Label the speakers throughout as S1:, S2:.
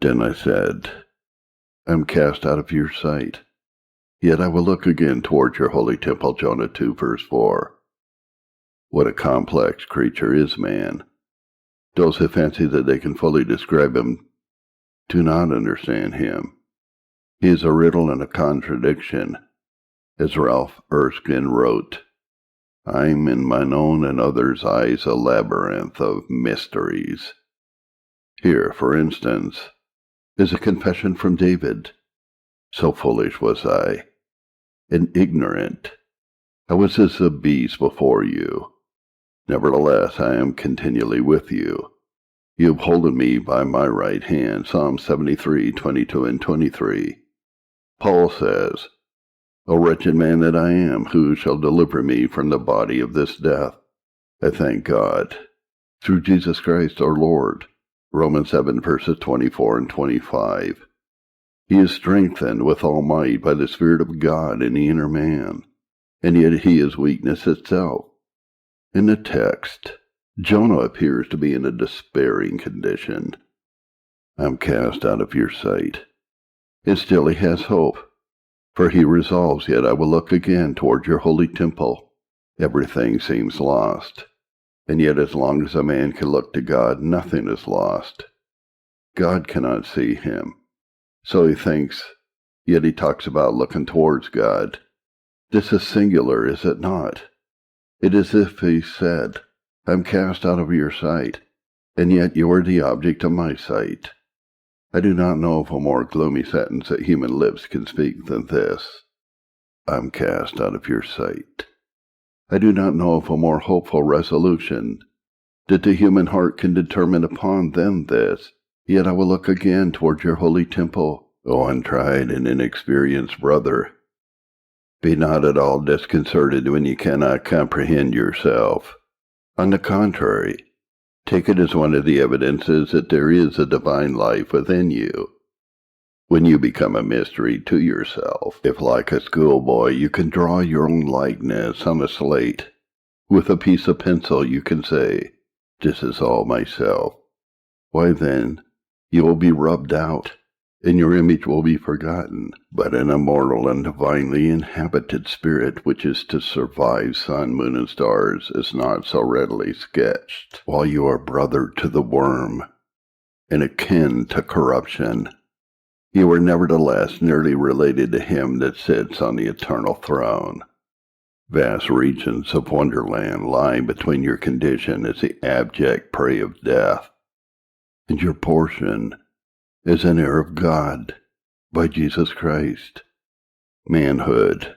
S1: Then I said, I am cast out of your sight, yet I will look again toward your holy temple. Jonah 2 verse 4. What a complex creature is man. Those who fancy that they can fully describe him do not understand him. He is a riddle and a contradiction. As Ralph Erskine wrote, I'm in mine own and others' eyes a labyrinth of mysteries. Here, for instance, is a confession from David. So foolish was I, and ignorant. I was as a beast before you. Nevertheless, I am continually with you. You have holden me by my right hand. Psalm 73, 22 and 23. Paul says, O wretched man that I am, who shall deliver me from the body of this death? I thank God, through Jesus Christ our Lord. Romans 7 verses 24 and 25. He is strengthened with all might by the Spirit of God in the inner man, and yet he is weakness itself. In the text, Jonah appears to be in a despairing condition. I am cast out of your sight. And still he has hope, for he resolves, yet I will look again toward your holy temple. Everything seems lost, and yet as long as a man can look to God, nothing is lost. God cannot see him, so he thinks, yet he talks about looking towards God. This is singular, is it not? It is as if he said, I am cast out of your sight, and yet you are the object of my sight. I do not know of a more gloomy sentence that human lips can speak than this. I am cast out of your sight. I do not know of a more hopeful resolution that the human heart can determine upon than this. Yet I will look again toward your holy temple. O untried and inexperienced brother, be not at all disconcerted when you cannot comprehend yourself. On the contrary, take it as one of the evidences that there is a divine life within you. When you become a mystery to yourself, if like a schoolboy you can draw your own likeness on a slate, with a piece of pencil you can say, this is all myself. Why then, you will be rubbed out, and your image will be forgotten. But an immortal and divinely inhabited spirit which is to survive sun, moon, and stars is not so readily sketched, while you are brother to the worm, and akin to corruption. You are nevertheless nearly related to him that sits on the eternal throne. Vast regions of wonderland lie between your condition as the abject prey of death, and your portion is an heir of God by Jesus Christ. Manhood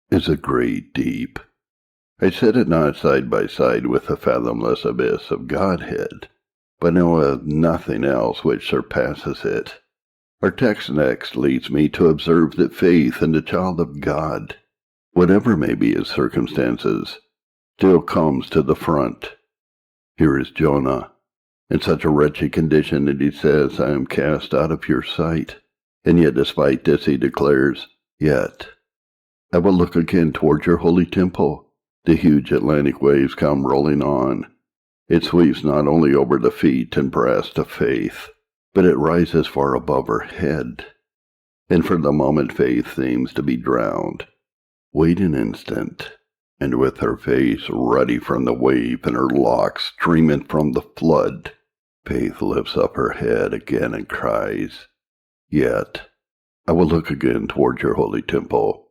S1: is a great deep. I set it not side by side with the fathomless abyss of Godhead, but know of nothing else which surpasses it. Our text next leads me to observe that faith in the child of God, whatever may be his circumstances, still comes to the front. Here is Jonah, in such a wretched condition that he says, I am cast out of your sight. And yet despite this he declares, yet I will look again toward your holy temple. The huge Atlantic waves come rolling on. It sweeps not only over the feet and breast of faith, but it rises far above her head. And for the moment faith seems to be drowned. Wait an instant, and with her face ruddy from the wave and her locks streaming from the flood, faith lifts up her head again and cries, yet I will look again toward your holy temple.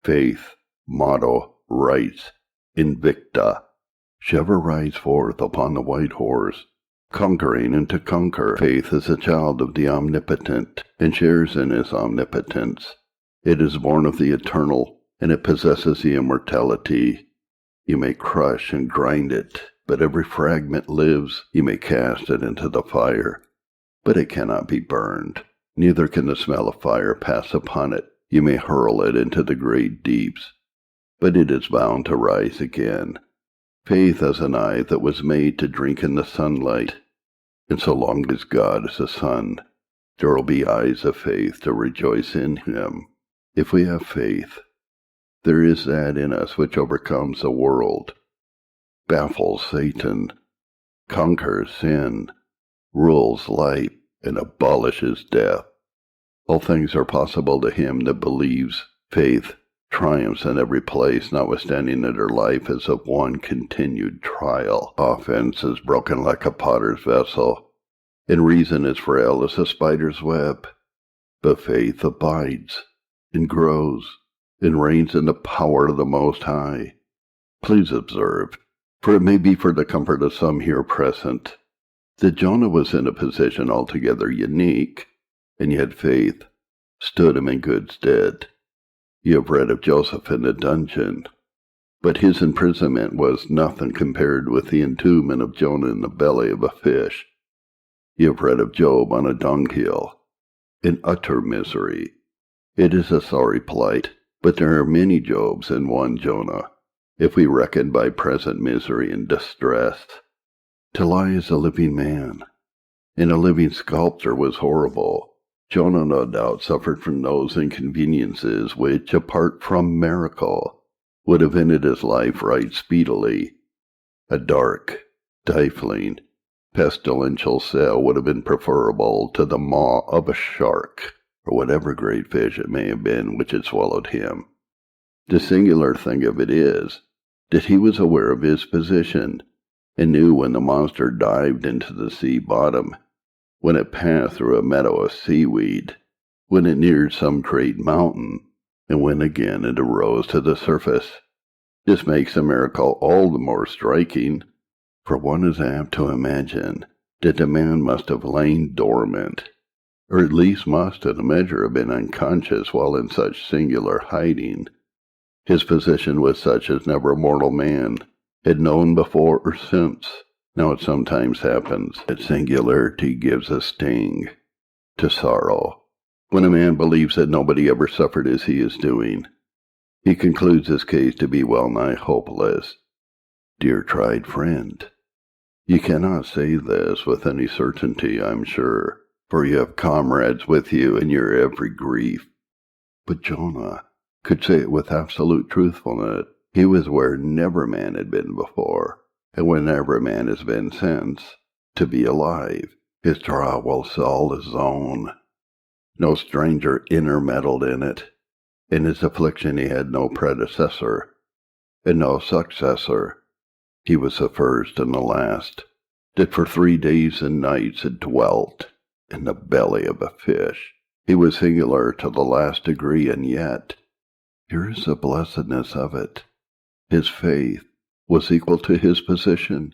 S1: Faith, motto, writes, invicta, shall ever rise forth upon the white horse, conquering and to conquer. Faith is a child of the omnipotent, and shares in his omnipotence. It is born of the eternal, and it possesses the immortality. You may crush and grind it, but every fragment lives. You may cast it into the fire, but it cannot be burned. Neither can the smell of fire pass upon it. You may hurl it into the great deeps, but it is bound to rise again. Faith is an eye that was made to drink in the sunlight, and so long as God is the sun, there will be eyes of faith to rejoice in him. If we have faith, there is that in us which overcomes the world, baffles Satan, conquers sin, rules life, and abolishes death. All things are possible to him that believes. Faith triumphs in every place, notwithstanding that her life is of one continued trial. Offense is broken like a potter's vessel, and reason is frail as a spider's web. But faith abides, and grows, and reigns in the power of the Most High. Please observe, for it may be for the comfort of some here present, that Jonah was in a position altogether unique, and yet faith stood him in good stead. You have read of Joseph in the dungeon, but his imprisonment was nothing compared with the entombment of Jonah in the belly of a fish. You have read of Job on a dunghill, in utter misery. It is a sorry plight, but there are many Jobs in one Jonah, if we reckon by present misery and distress. To lie as a living man, and a living sculptor was horrible. Jonah no doubt suffered from those inconveniences which, apart from miracle, would have ended his life right speedily. A dark, stifling, pestilential cell would have been preferable to the maw of a shark, or whatever great fish it may have been which had swallowed him. The singular thing of it is, that he was aware of his position, and knew when the monster dived into the sea bottom, when it passed through a meadow of seaweed, when it neared some great mountain, and when again it arose to the surface. This makes the miracle all the more striking, for one is apt to imagine that the man must have lain dormant, or at least must in a measure have been unconscious while in such singular hiding. His position was such as never mortal man had known before or since. Now it sometimes happens that singularity gives a sting to sorrow. When a man believes that nobody ever suffered as he is doing, he concludes his case to be well nigh hopeless. Dear tried friend, you cannot say this with any certainty, I'm sure, for you have comrades with you in your every grief. But Jonah could say it with absolute truthfulness. He was where never man had been before, and where never man has been since. To be alive, his trial was all his own. No stranger intermeddled in it. In his affliction he had no predecessor, and no successor. He was the first and the last, that for 3 days and nights had dwelt in the belly of a fish. He was singular to the last degree, and yet, here is the blessedness of it, his faith was equal to his position.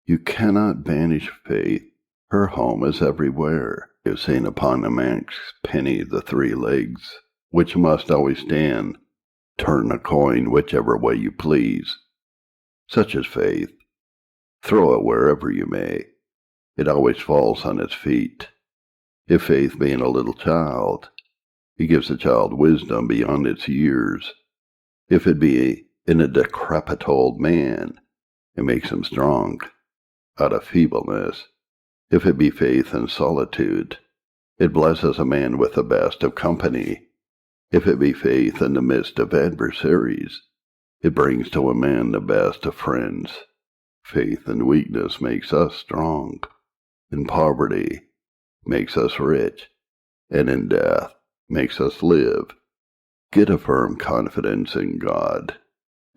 S1: You cannot banish faith. Her home is everywhere. You have seen upon a Manx penny the 3 legs, which must always stand. Turn a coin whichever way you please. Such is faith. Throw it wherever you may. It always falls on its feet. If faith be in a little child, he gives the child wisdom beyond its years. If it be in a decrepit old man, it makes him strong out of feebleness. If it be faith in solitude, it blesses a man with the best of company. If it be faith in the midst of adversaries, it brings to a man the best of friends. Faith in weakness makes us strong. In poverty makes us rich, and in death makes us live. Get a firm confidence in God,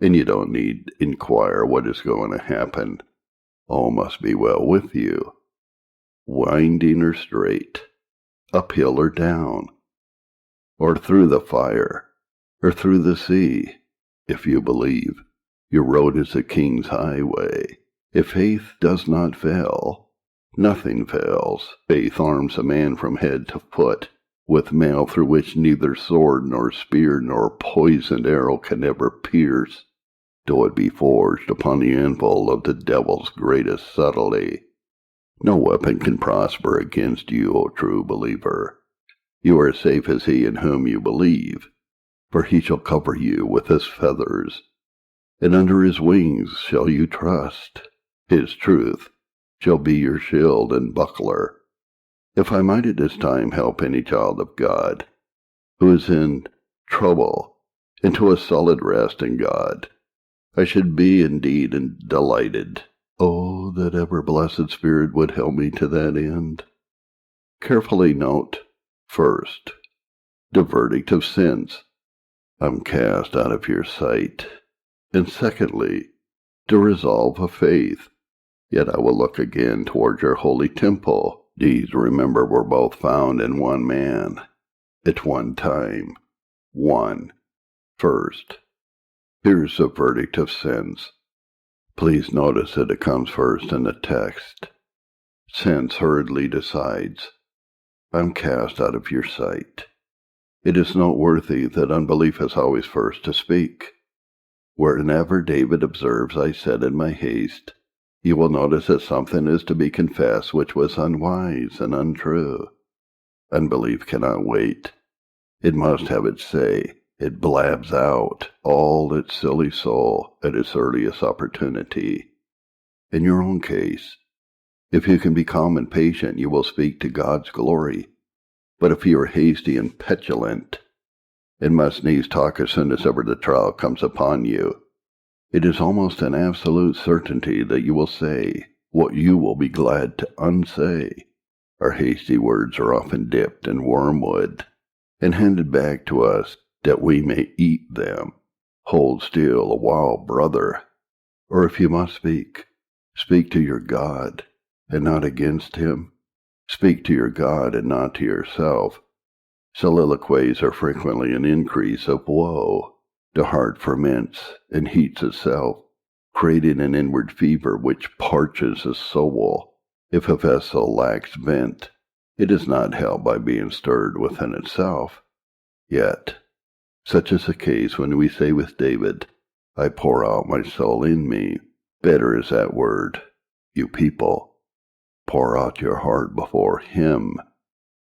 S1: and you don't need inquire what is going to happen. All must be well with you, winding or straight, uphill or down, or through the fire, or through the sea. If you believe, your road is the King's highway. If faith does not fail, nothing fails. Faith arms a man from head to foot with mail through which neither sword nor spear nor poisoned arrow can ever pierce, though it be forged upon the anvil of the devil's greatest subtlety. No weapon can prosper against you, O true believer. You are as safe as he in whom you believe, for he shall cover you with his feathers, and under his wings shall you trust. His truth shall be your shield and buckler. If I might at this time help any child of God who is in trouble into a solid rest in God, I should be indeed delighted. Oh, that ever blessed Spirit would help me to that end. Carefully note, first, the verdict of sins. I'm cast out of your sight. And secondly, the resolve of faith. Yet I will look again toward your holy temple. These, remember, were both found in one man, at one time. One. First, here's the verdict of sins. Please notice that it comes first in the text. Sense hurriedly decides, I'm cast out of your sight. It is noteworthy that unbelief is always first to speak. Whenever David observes, I said in my haste, you will notice that something is to be confessed which was unwise and untrue. Unbelief cannot wait. It must have its say. It blabs out all its silly soul at its earliest opportunity. In your own case, if you can be calm and patient, you will speak to God's glory. But if you are hasty and petulant, and must needs talk as soon as ever the trial comes upon you, it is almost an absolute certainty that you will say what you will be glad to unsay. Our hasty words are often dipped in wormwood and handed back to us that we may eat them. Hold still a while, brother. Or if you must speak, speak to your God and not against him. Speak to your God and not to yourself. Soliloquies are frequently an increase of woe. The heart ferments and heats itself, creating an inward fever which parches the soul. If a vessel lacks vent, it is not held by being stirred within itself. Yet, such is the case when we say with David, I pour out my soul in me. Better is that word, you people. Pour out your heart before him,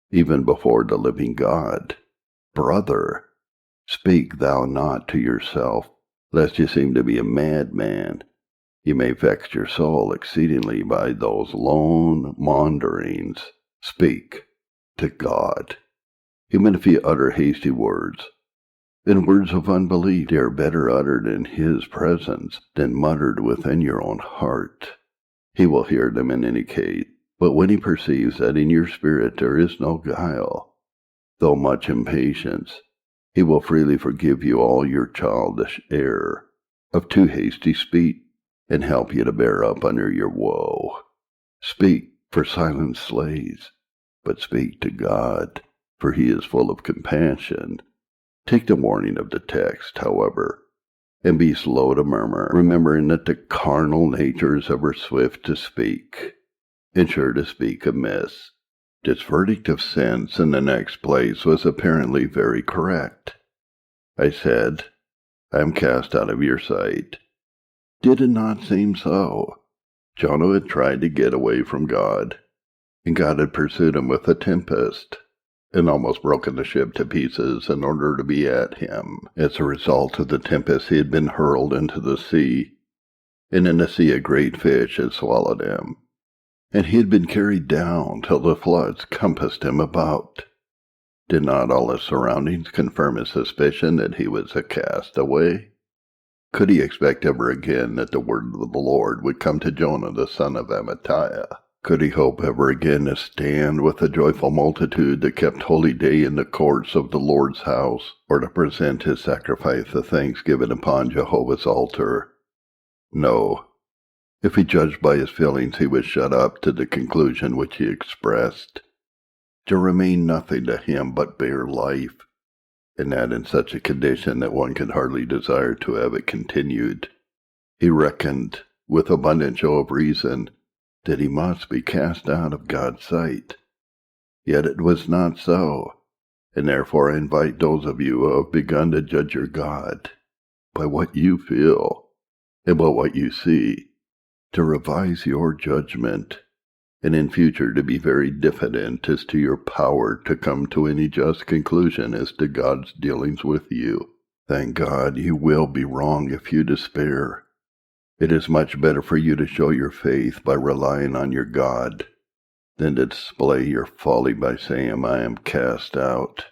S1: even before the living God. Brother, speak thou not to yourself, lest you seem to be a madman. You may vex your soul exceedingly by those lone maunderings. Speak to God. Even if you utter hasty words, and words of unbelief, they are better uttered in his presence than muttered within your own heart. He will hear them in any case, but when he perceives that in your spirit there is no guile, though much impatience, he will freely forgive you all your childish error of too hasty speech, and help you to bear up under your woe. Speak, for silence slays, but speak to God, for he is full of compassion. Take the warning of the text, however, and be slow to murmur, remembering that the carnal nature is ever swift to speak, and sure to speak amiss. This verdict of sins in the next place was apparently very correct. I said, I am cast out of your sight. Did it not seem so? Jonah had tried to get away from God, and God had pursued him with a tempest, and almost broken the ship to pieces in order to be at him. As a result of the tempest, he had been hurled into the sea, and in the sea a great fish had swallowed him, and he had been carried down till the floods compassed him about. Did not all his surroundings confirm his suspicion that he was a castaway? Could he expect ever again that the word of the Lord would come to Jonah the son of Amittai? Could he hope ever again to stand with the joyful multitude that kept holy day in the courts of the Lord's house, or to present his sacrifice of thanksgiving upon Jehovah's altar? No. If he judged by his feelings, he was shut up to the conclusion which he expressed. To remain nothing to him but bare life, and that in such a condition that one could hardly desire to have it continued. He reckoned, with abundant show of reason, that he must be cast out of God's sight. Yet it was not so, and therefore I invite those of you who have begun to judge your God by what you feel and by what you see, to revise your judgment, and in future to be very diffident as to your power to come to any just conclusion as to God's dealings with you. Thank God you will be wrong if you despair. It is much better for you to show your faith by relying on your God than to display your folly by saying, I am cast out.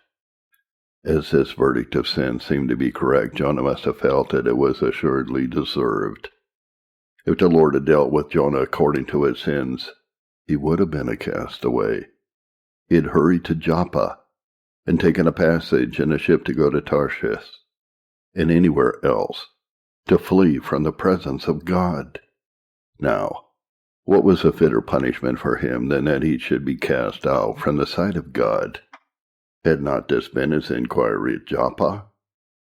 S1: As this verdict of sin seemed to be correct, Jonah must have felt that it was assuredly deserved. If the Lord had dealt with Jonah according to his sins, he would have been a castaway. He had hurried to Joppa and taken a passage in a ship to go to Tarshish and anywhere else to flee from the presence of God. Now, what was a fitter punishment for him than that he should be cast out from the sight of God? Had not this been his inquiry at Joppa?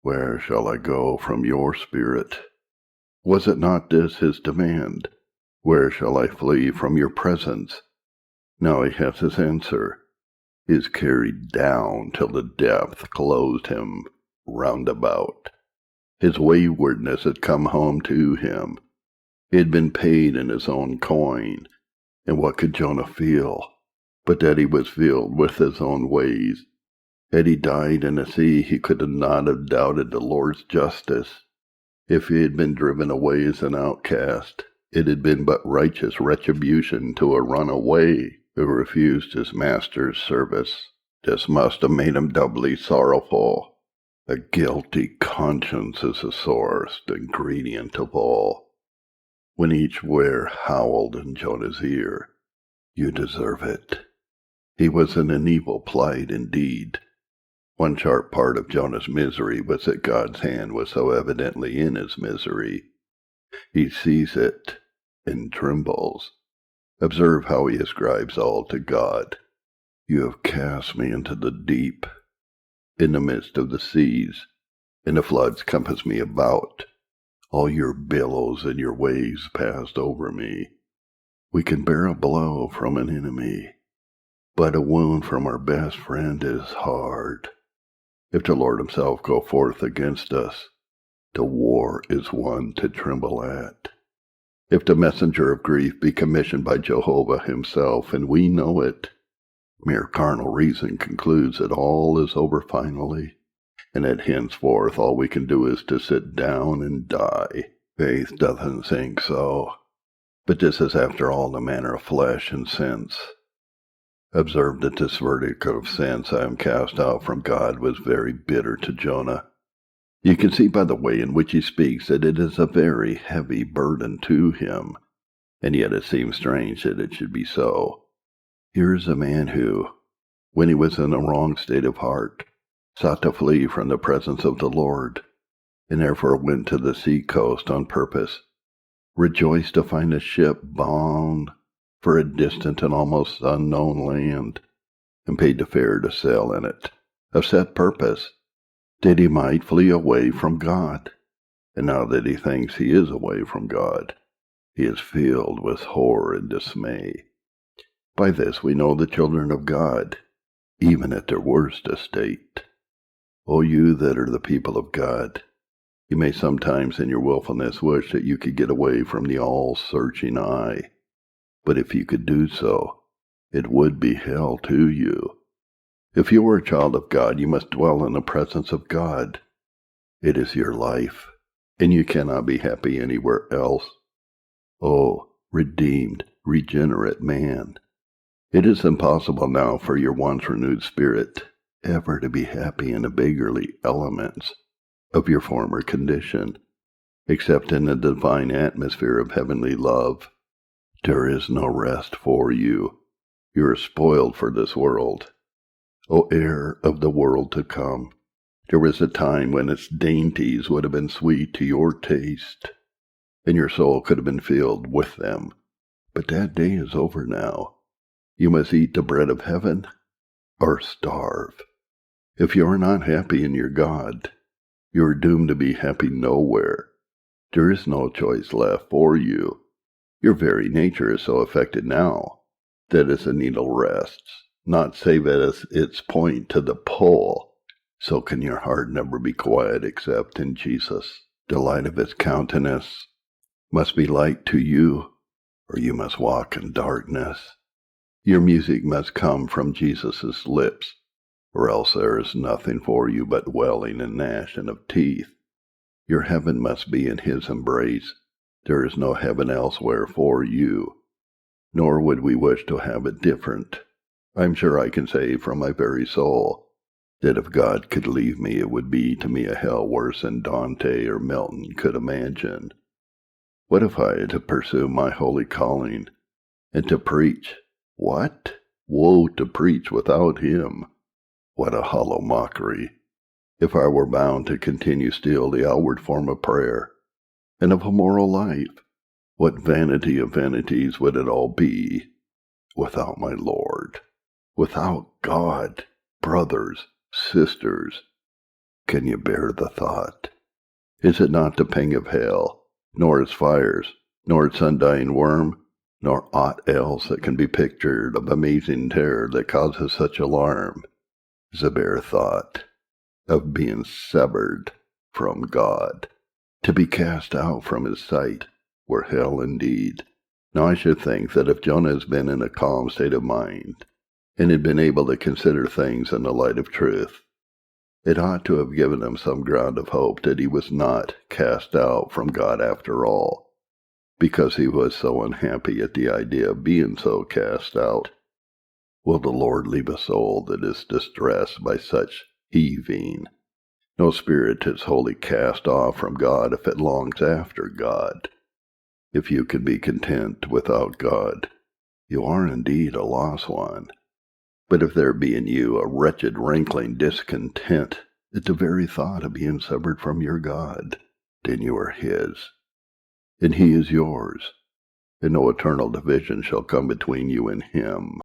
S1: Where shall I go from your spirit? Was it not this his demand? Where shall I flee from your presence? Now he has his answer. He is carried down till the depth closed him round about. His waywardness had come home to him. He had been paid in his own coin. And what could Jonah feel but that he was filled with his own ways? Had he died in the sea, he could not have doubted the Lord's justice. If he had been driven away as an outcast, it had been but righteous retribution to a runaway who refused his master's service. This must have made him doubly sorrowful. A guilty conscience is the sorest ingredient of all. When each were howled in Jonah's ear, "You deserve it." He was in an evil plight indeed. One sharp part of Jonah's misery was that God's hand was so evidently in his misery. He sees it and trembles. Observe how he ascribes all to God. "You have cast me into the deep, in the midst of the seas, and the floods compass me about. All your billows and your waves passed over me." We can bear a blow from an enemy, but a wound from our best friend is hard. If the Lord himself go forth against us, the war is one to tremble at. If the messenger of grief be commissioned by Jehovah himself, and we know it, mere carnal reason concludes that all is over finally, and that henceforth all we can do is to sit down and die. Faith doesn't think so, but this is after all the manner of flesh and sense. Observe that this verdict of "since I am cast out from God" was very bitter to Jonah. You can see by the way in which he speaks that it is a very heavy burden to him, and yet it seems strange that it should be so. Here is a man who, when he was in a wrong state of heart, sought to flee from the presence of the Lord, and therefore went to the sea coast on purpose, rejoiced to find a ship bound for a distant and almost unknown land, and paid the fare to sail in it, of set purpose, that he might flee away from God. And now that he thinks he is away from God, he is filled with horror and dismay. By this we know the children of God, even at their worst estate. O you that are the people of God, you may sometimes in your willfulness wish that you could get away from the all-searching eye. But if you could do so, it would be hell to you. If you are a child of God, you must dwell in the presence of God. It is your life, and you cannot be happy anywhere else. Oh, redeemed, regenerate man, it is impossible now for your once renewed spirit ever to be happy in the beggarly elements of your former condition, except in the divine atmosphere of heavenly love. There is no rest for you. You are spoiled for this world. O heir of the world to come, there was a time when its dainties would have been sweet to your taste, and your soul could have been filled with them. But that day is over now. You must eat the bread of heaven or starve. If you are not happy in your God, you are doomed to be happy nowhere. There is no choice left for you. Your very nature is so affected now that as a needle rests, not save at its point to the pole, so can your heart never be quiet except in Jesus. The light of his countenance must be light to you, or you must walk in darkness. Your music must come from Jesus' lips, or else there is nothing for you but wailing and gnashing of teeth. Your heaven must be in his embrace. There is no heaven elsewhere for you, nor would we wish to have it different. I'm sure I can say from my very soul that if God could leave me, it would be to me a hell worse than Dante or Milton could imagine. What if I had to pursue my holy calling and to preach? What? Woe to preach without him! What a hollow mockery! If I were bound to continue still the outward form of prayer, and of a moral life, what vanity of vanities would it all be without my Lord, without God? Brothers, sisters, can you bear the thought? Is it not the pang of hell, nor its fires, nor its undying worm, nor aught else that can be pictured of amazing terror that causes such alarm, is the bare thought of being severed from God, to be cast out from his sight, were hell indeed. Now I should think that if Jonah has been in a calm state of mind, and had been able to consider things in the light of truth, it ought to have given him some ground of hope that he was not cast out from God after all, because he was so unhappy at the idea of being so cast out. Will the Lord leave a soul that is distressed by such heaving? No spirit is wholly cast off from God if it longs after God. If you can be content without God, you are indeed a lost one. But if there be in you a wretched, rankling discontent at the very thought of being severed from your God, then you are his, and he is yours, and no eternal division shall come between you and him.